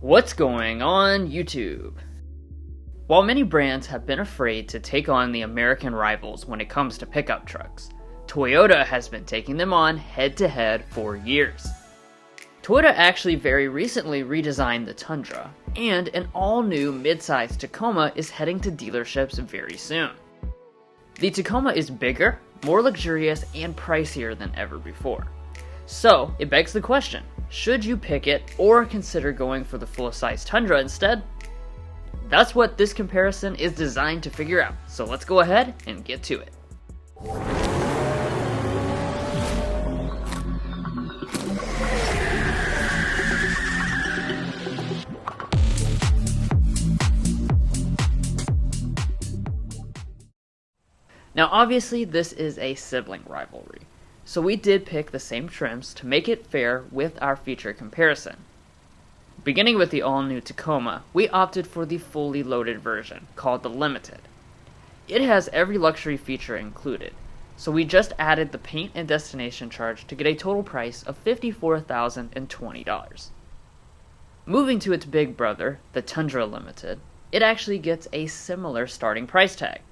What's going on YouTube? While many brands have been afraid to take on the American rivals when it comes to pickup trucks, Toyota has been taking them on head-to-head for years. Toyota actually very recently redesigned the Tundra, and an all-new mid-size Tacoma is heading to dealerships very soon. The Tacoma is bigger, more luxurious, and pricier than ever before. So, it begs the question, should you pick it or consider going for the full-size Tundra instead? That's what this comparison is designed to figure out, so let's go ahead and get to it. Now obviously this is a sibling rivalry, so we did pick the same trims to make it fair with our feature comparison. Beginning with the all-new Tacoma, we opted for the fully loaded version, called the Limited. It has every luxury feature included, so we just added the paint and destination charge to get a total price of $54,020. Moving to its big brother, the Tundra Limited, it actually gets a similar starting price tag.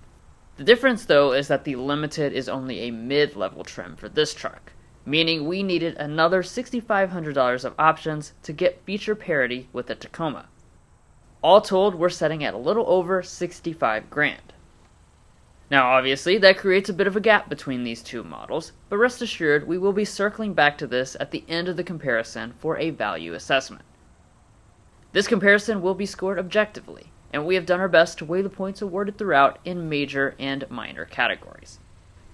The difference though is that the Limited is only a mid-level trim for this truck, meaning we needed another $6,500 of options to get feature parity with the Tacoma. All told, we're setting at a little over $65,000. Now obviously that creates a bit of a gap between these two models, but rest assured we will be circling back to this at the end of the comparison for a value assessment. This comparison will be scored objectively, and we have done our best to weigh the points awarded throughout in major and minor categories.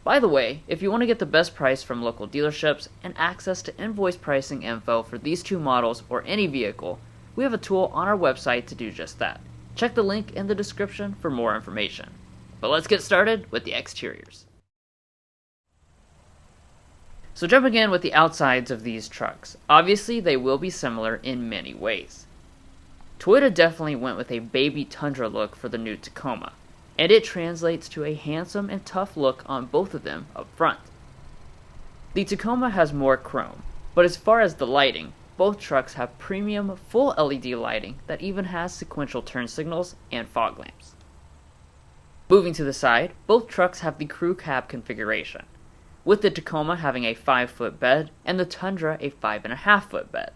By the way, if you want to get the best price from local dealerships and access to invoice pricing info for these two models or any vehicle, we have a tool on our website to do just that. Check the link in the description for more information. But let's get started with the exteriors. So jumping in with the outsides of these trucks, obviously they will be similar in many ways. Toyota definitely went with a baby Tundra look for the new Tacoma, and it translates to a handsome and tough look on both of them up front. The Tacoma has more chrome, but as far as the lighting, both trucks have premium full LED lighting that even has sequential turn signals and fog lamps. Moving to the side, both trucks have the crew cab configuration, with the Tacoma having a 5-foot bed and the Tundra a 5.5-foot bed.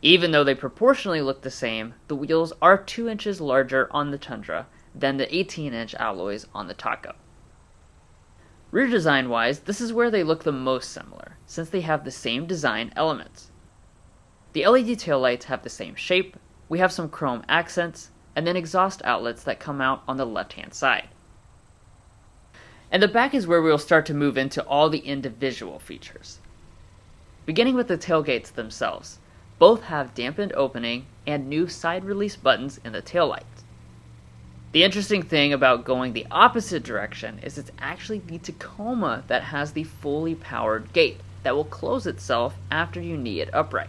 Even though they proportionally look the same, the wheels are 2 inches larger on the Tundra than the 18-inch alloys on the Taco. Rear design-wise, this is where they look the most similar, since they have the same design elements. The LED taillights have the same shape, we have some chrome accents, and then exhaust outlets that come out on the left-hand side. And the back is where we will start to move into all the individual features. Beginning with the tailgates themselves, both have dampened opening and new side release buttons in the taillights. The interesting thing about going the opposite direction is it's actually the Tacoma that has the fully powered gate that will close itself after you knee it upright.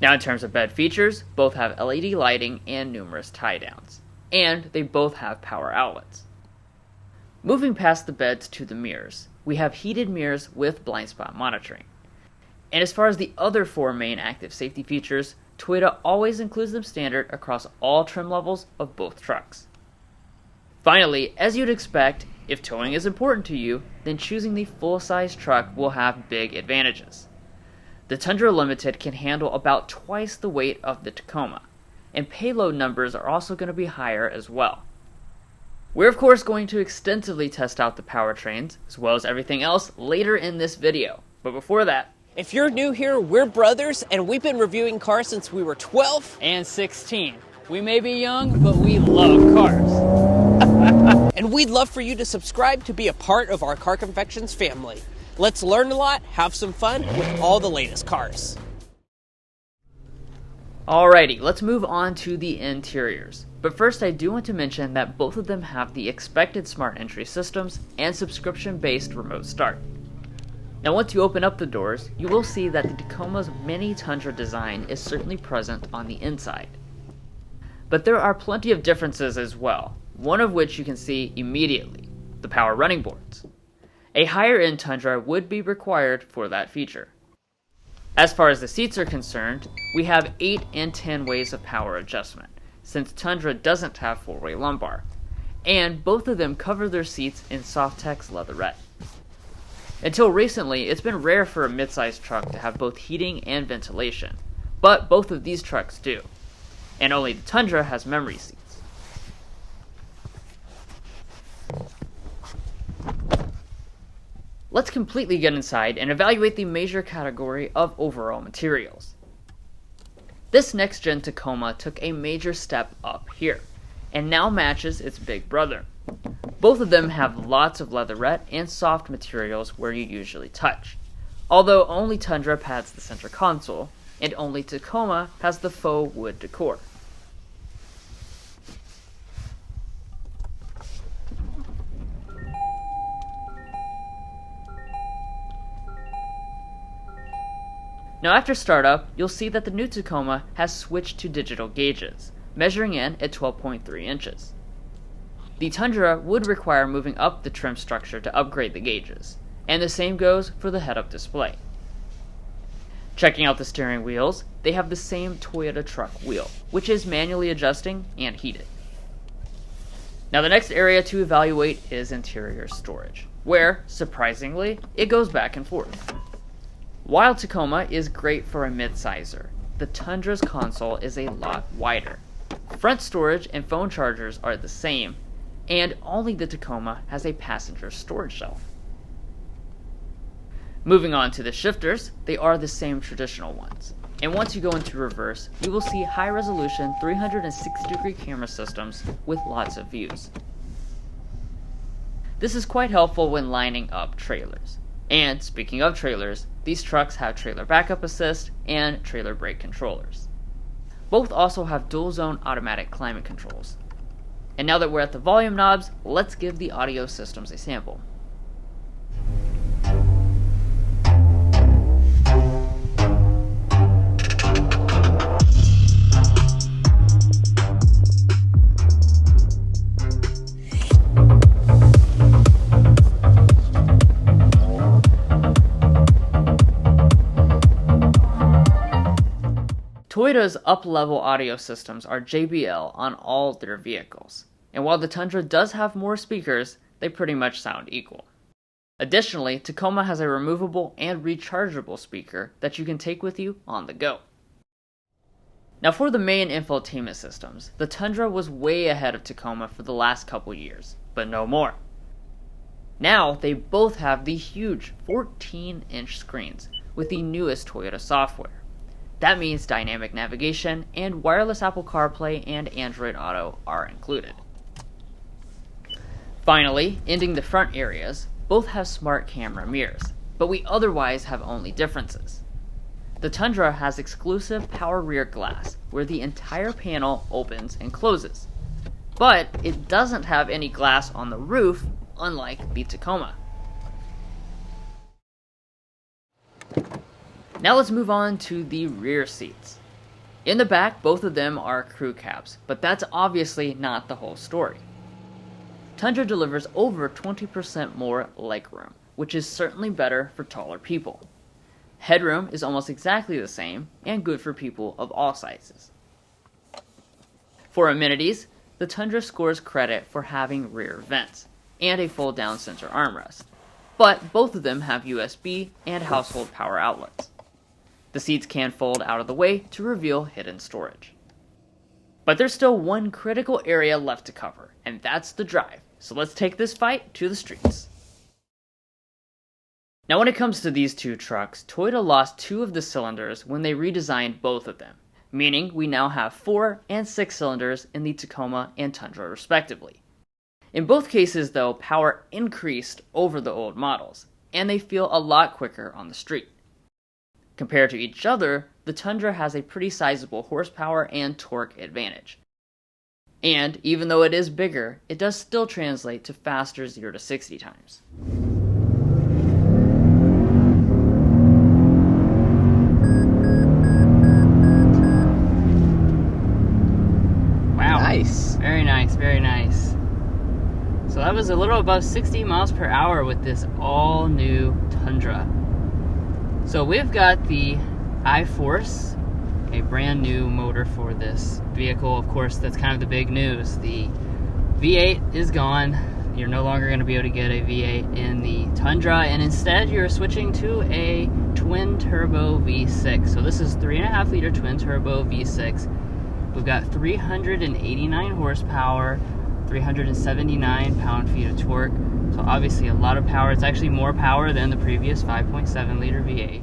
Now in terms of bed features, both have LED lighting and numerous tie-downs, and they both have power outlets. Moving past the beds to the mirrors, we have heated mirrors with blind spot monitoring. And as far as the other 4 main active safety features, Toyota always includes them standard across all trim levels of both trucks. Finally, as you'd expect, if towing is important to you, then choosing the full-size truck will have big advantages. The Tundra Limited can handle about twice the weight of the Tacoma, and payload numbers are also going to be higher as well. We're of course going to extensively test out the powertrains, as well as everything else, later in this video. But before that, if you're new here, we're brothers, and we've been reviewing cars since we were 12 and 16. We may be young, but we love cars. And we'd love for you to subscribe to be a part of our Car Confections family. Let's learn a lot, have some fun with all the latest cars. Alrighty, let's move on to the interiors. But first I do want to mention that both of them have the expected smart entry systems and subscription-based remote start. Now once you open up the doors, you will see that the Tacoma's mini Tundra design is certainly present on the inside. But there are plenty of differences as well, one of which you can see immediately, the power running boards. A higher end Tundra would be required for that feature. As far as the seats are concerned, we have 8 and 10 ways of power adjustment, since Tundra doesn't have 4-way lumbar, and both of them cover their seats in Softex leatherette. Until recently, it's been rare for a midsize truck to have both heating and ventilation, but both of these trucks do, and only the Tundra has memory seats. Let's completely get inside and evaluate the major category of overall materials. This next-gen Tacoma took a major step up here, and now matches its big brother. Both of them have lots of leatherette and soft materials where you usually touch, although only Tundra pads the center console, and only Tacoma has the faux wood decor. Now after startup, you'll see that the new Tacoma has switched to digital gauges, measuring in at 12.3 inches. The Tundra would require moving up the trim structure to upgrade the gauges, and the same goes for the head-up display. Checking out the steering wheels, they have the same Toyota truck wheel, which is manually adjusting and heated. Now the next area to evaluate is interior storage, where, surprisingly, it goes back and forth. While Tacoma is great for a midsizer, the Tundra's console is a lot wider. Front storage and phone chargers are the same, and only the Tacoma has a passenger storage shelf. Moving on to the shifters, they are the same traditional ones. And once you go into reverse, you will see high-resolution 360-degree camera systems with lots of views. This is quite helpful when lining up trailers. And speaking of trailers, these trucks have trailer backup assist and trailer brake controllers. Both also have dual zone automatic climate controls. And now that we're at the volume knobs, let's give the audio systems a sample. Toyota's up-level audio systems are JBL on all their vehicles, and while the Tundra does have more speakers, they pretty much sound equal. Additionally, Tacoma has a removable and rechargeable speaker that you can take with you on the go. Now for the main infotainment systems, the Tundra was way ahead of Tacoma for the last couple years, but no more. Now they both have the huge 14-inch screens with the newest Toyota software. That means dynamic navigation and wireless Apple CarPlay and Android Auto are included. Finally, ending the front areas, both have smart camera mirrors, but we otherwise have only differences. The Tundra has exclusive power rear glass, where the entire panel opens and closes, but it doesn't have any glass on the roof, unlike the Tacoma. Now let's move on to the rear seats. In the back, both of them are crew cabs, but that's obviously not the whole story. Tundra delivers over 20% more legroom, which is certainly better for taller people. Headroom is almost exactly the same, and good for people of all sizes. For amenities, the Tundra scores credit for having rear vents, and a fold-down center armrest, but both of them have USB and household power outlets. The seats can fold out of the way to reveal hidden storage. But there's still one critical area left to cover, and that's the drive, so let's take this fight to the streets. Now when it comes to these two trucks, Toyota lost 2 of the cylinders when they redesigned both of them, meaning we now have 4 and 6 cylinders in the Tacoma and Tundra respectively. In both cases though, power increased over the old models, and they feel a lot quicker on the street. Compared to each other, the Tundra has a pretty sizable horsepower and torque advantage. And even though it is bigger, it does still translate to faster 0 to 60 times. Wow. Nice. Very nice, very nice. So that was a little above 60 miles per hour with this all-new Tundra. So we've got the I-Force, a brand new motor for this vehicle. Of course, that's kind of the big news. The V8 is gone. You're no longer going to be able to get a V8 in the Tundra, and instead you're switching to a twin turbo V6. So this is 3.5 liter twin turbo V6. We've got 389 horsepower, 379 pound-feet of torque. So obviously a lot of power. It's actually more power than the previous 5.7 liter V8.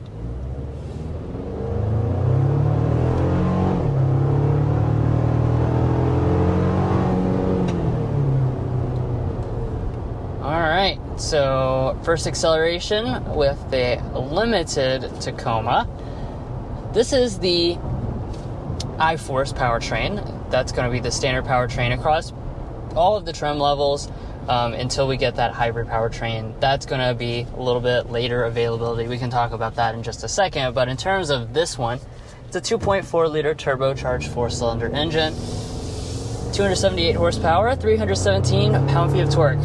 Alright, so first acceleration with the limited Tacoma. This is the I-Force powertrain. That's going to be the standard powertrain across all of the trim levels until we get that hybrid powertrain. That's going to be a little bit later availability. We can talk about that in just a second. But in terms of this one, it's a 2.4 liter turbocharged 4-cylinder engine, 278 horsepower, 317 pound-feet of torque.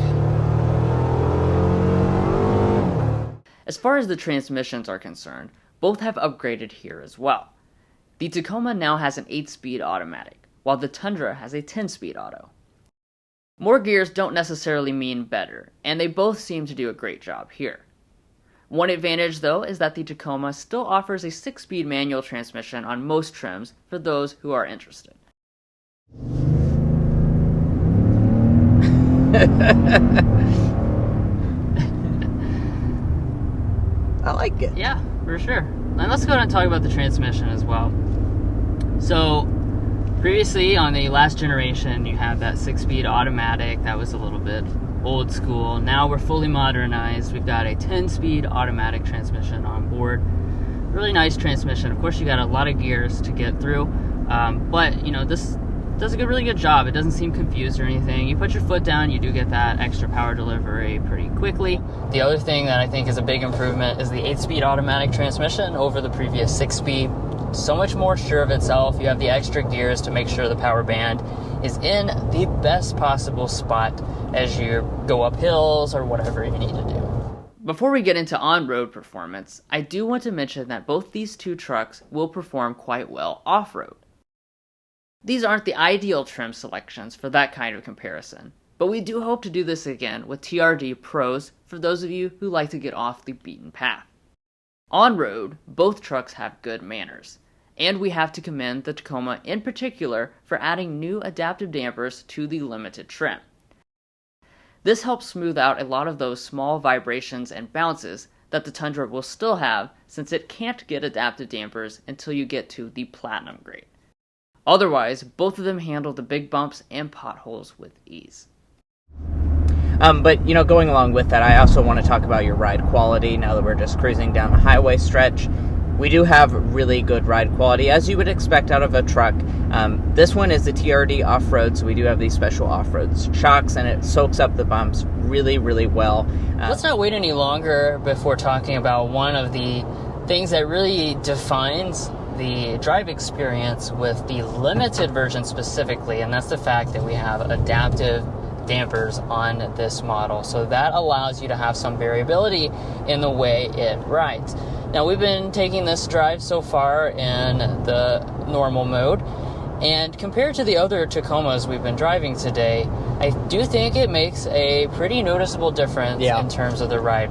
As far as the transmissions are concerned, both have upgraded here as well. The Tacoma now has an 8-speed automatic, while the Tundra has a 10-speed auto. More gears don't necessarily mean better, and they both seem to do a great job here. One advantage, though, is that the Tacoma still offers a 6-speed manual transmission on most trims for those who are interested. I like it. Yeah, for sure. And let's go ahead and talk about the transmission as well. So, previously on the last generation, you have that 6-speed automatic. That was a little bit old school. Now we're fully modernized. We've got a 10-speed automatic transmission on board. Really nice transmission. Of course, you got a lot of gears to get through. But, you know, this does a really good job. It doesn't seem confused or anything. You put your foot down, you do get that extra power delivery pretty quickly. The other thing that I think is a big improvement is the 8-speed automatic transmission over the previous 6-speed. So much more sure of itself. You have the extra gears to make sure the power band is in the best possible spot as you go up hills or whatever you need to do. Before we get into on-road performance, I do want to mention that both these two trucks will perform quite well off-road. These aren't the ideal trim selections for that kind of comparison, but we do hope to do this again with TRD Pros for those of you who like to get off the beaten path. On-road, both trucks have good manners, and we have to commend the Tacoma in particular for adding new adaptive dampers to the limited trim. This helps smooth out a lot of those small vibrations and bounces that the Tundra will still have, since it can't get adaptive dampers until you get to the Platinum grade. Otherwise, both of them handle the big bumps and potholes with ease. But, you know, going along with that, I also want to talk about your ride quality now that we're just cruising down the highway stretch. We do have really good ride quality, as you would expect out of a truck. This one is the TRD off-road, so we do have these special off-road shocks, and it soaks up the bumps really, really well. Let's not wait any longer before talking about one of the things that really defines the drive experience with the limited version specifically, and that's the fact that we have adaptive dampers on this model. So that allows you to have some variability in the way it rides. Now, we've been taking this drive so far in the normal mode, and compared to the other Tacomas we've been driving today, I do think it makes a pretty noticeable difference in terms of the ride.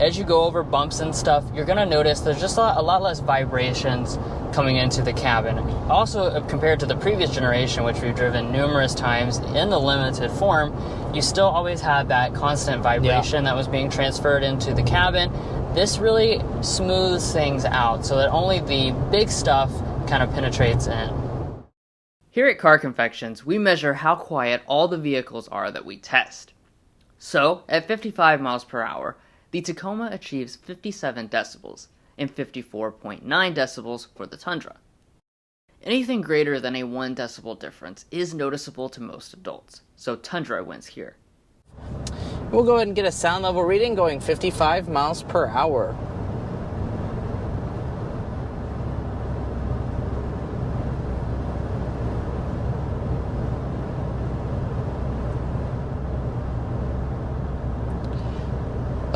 As you go over bumps and stuff, you're going to notice there's just a lot less vibrations coming into the cabin. Also, compared to the previous generation, which we've driven numerous times in the limited form, you still always had that constant vibration that was being transferred into the cabin. This really smooths things out so that only the big stuff kind of penetrates in. Here at Car Confections, we measure how quiet all the vehicles are that we test. So, at 55 miles per hour, the Tacoma achieves 57 decibels and 54.9 decibels for the Tundra. Anything greater than a 1 decibel difference is noticeable to most adults, so Tundra wins here. We'll go ahead and get a sound level reading going 55 miles per hour.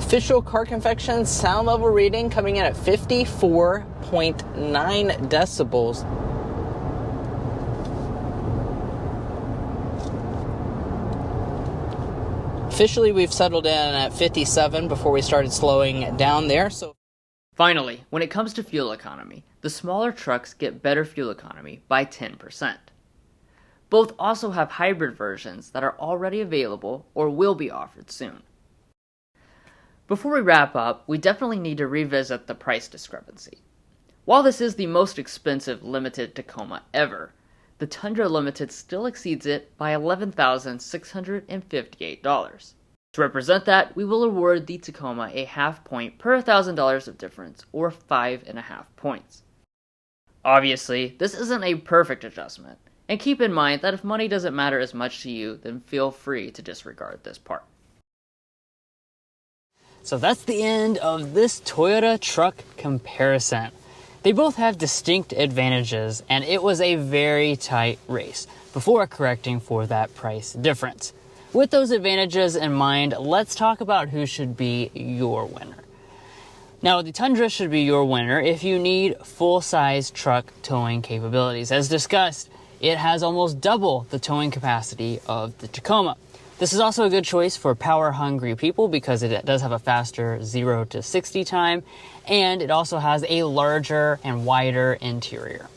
Official Car Confections sound level reading coming in at 54.9 decibels. Officially, we've settled in at 57 before we started slowing down there. Finally, when it comes to fuel economy, the smaller trucks get better fuel economy by 10%. Both also have hybrid versions that are already available or will be offered soon. Before we wrap up, we definitely need to revisit the price discrepancy. While this is the most expensive limited Tacoma ever, the Tundra Limited still exceeds it by $11,658. To represent that, we will award the Tacoma a half point per $1,000 of difference, or 5.5 points. Obviously, this isn't a perfect adjustment, and keep in mind that if money doesn't matter as much to you, then feel free to disregard this part. So that's the end of this Toyota truck comparison. They both have distinct advantages, and it was a very tight race before correcting for that price difference. With those advantages in mind, let's talk about who should be your winner. Now, the Tundra should be your winner if you need full-size truck towing capabilities. As discussed, it has almost double the towing capacity of the Tacoma. This is also a good choice for power-hungry people because it does have a faster 0 to 60 time, and it also has a larger and wider interior.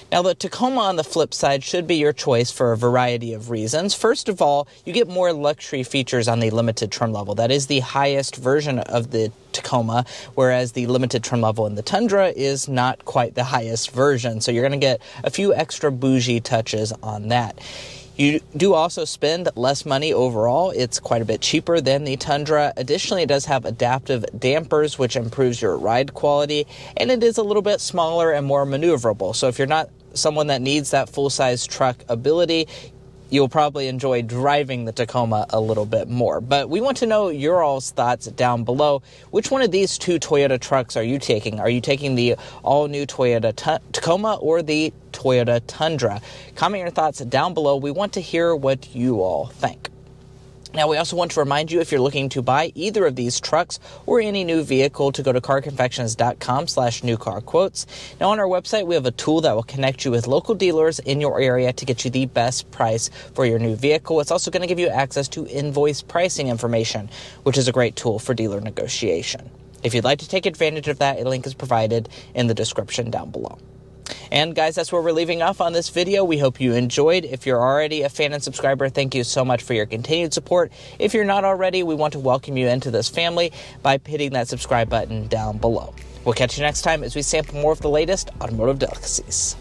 Now, the Tacoma on the flip side should be your choice for a variety of reasons. First of all, you get more luxury features on the limited trim level. That is the highest version of the Tacoma, whereas the limited trim level in the Tundra is not quite the highest version. So you're going to get a few extra bougie touches on that. You do also spend less money overall. It's quite a bit cheaper than the Tundra. Additionally, it does have adaptive dampers, which improves your ride quality, and it is a little bit smaller and more maneuverable. So if you're not someone that needs that full-size truck ability, you'll probably enjoy driving the Tacoma a little bit more. But we want to know your all's thoughts down below. Which one of these two Toyota trucks are you taking? Are you taking the all-new Toyota Tacoma or the Toyota Tundra? Comment your thoughts down below. We want to hear what you all think. Now, we also want to remind you, if you're looking to buy either of these trucks or any new vehicle, to go to carconfections.com/newcarquotes. Now, on our website, we have a tool that will connect you with local dealers in your area to get you the best price for your new vehicle. It's also going to give you access to invoice pricing information, which is a great tool for dealer negotiation. If you'd like to take advantage of that, a link is provided in the description down below. And guys, that's where we're leaving off on this video. We hope you enjoyed. If you're already a fan and subscriber, thank you so much for your continued support. If you're not already, we want to welcome you into this family by hitting that subscribe button down below. We'll catch you next time as we sample more of the latest automotive delicacies.